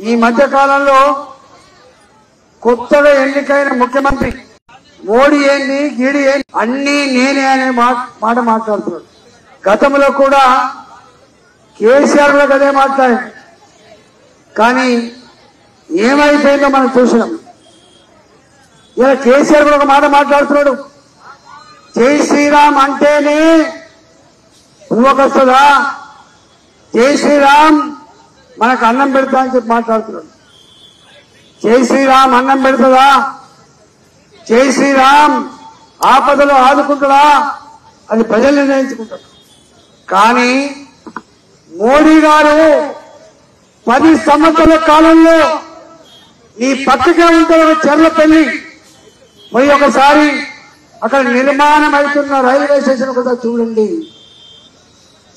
ఈ మధ్య కాలంలో కొత్తగా ఎన్నికైన ముఖ్యమంత్రి మోడీ ఏంది గీడి ఏంది అన్ని నేనే అనే మాట మాట్లాడుతున్నాడు. గతంలో కూడా కేసీఆర్ లో అదే మాట్లాడారు. కానీ ఏమైపోయిందో మనం చూసినాం. ఇలా కేసీఆర్ కూడా ఒక మాట మాట్లాడుతున్నాడు. జై శ్రీరామ్ అంటేనే పువ్వకొస్తుందా, జై శ్రీరామ్ మనకు అన్నం పెడతా అని చెప్పి మాట్లాడుతున్నాడు. జై శ్రీరామ్ అన్నం పెడుతుందా, జై శ్రీరామ్ ఆపదలో ఆదుకుంటుందా, అది ప్రజలు నిర్ణయించుకుంటారు. కానీ మోడీ గారు 10 సంవత్సరాల కాలంలో ఈ పక్కకే ఉంటే చెర్లపల్లి పోయి ఒకసారి అక్కడ నిర్మాణం అవుతున్న రైల్వే స్టేషన్ కూడా చూడండి.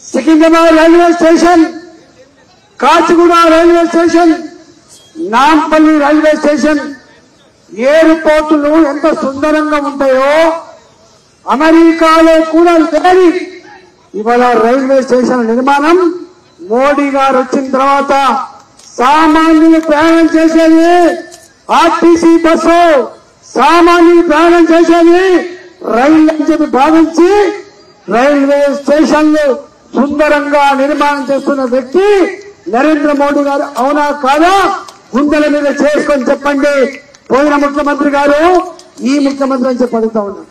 Secunderabad railway station, Kacheguda railway station, Nampally railway station, ఎయిర్పోర్టులు ఎంత సుందరంగా ఉంటాయో అమెరికాలో కూడా లేని ఇవాళ రైల్వే స్టేషన్ నిర్మాణం మోడీ గారు వచ్చిన తర్వాత సామాన్యులు ప్రయాణం చేసేది ఆర్టీసీ బస్సు, సామాన్యులు ప్రయాణం చేసేది రైలు అని చెప్పి భావించి రైల్వే స్టేషన్లు సుందరంగా నిర్మాణం చేస్తున్న వ్యక్తి నరేంద్ర మోడీ గారు. అవునా కాదా? గుండెల మీద చేసుకొని చెప్పండి. పోయిన ముఖ్యమంత్రి గారు ఈ ముఖ్యమంత్రి అని చెప్పి అడుగుతా ఉన్నారు.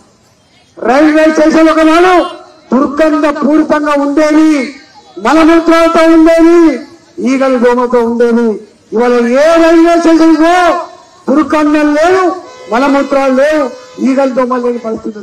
రైల్వే స్టేషన్ ఒకనాడు దుర్గంధ పూరితంగా ఉండేది, మలమూత్రాలతో ఉండేది, ఈగల దోమతో ఉండేది. ఇవాళ ఏ రైల్వే స్టేషన్ దుర్గంధం లేదు, మలమూత్రాలు లేవు, ఈగల దోమలు లేని పరిస్థితి.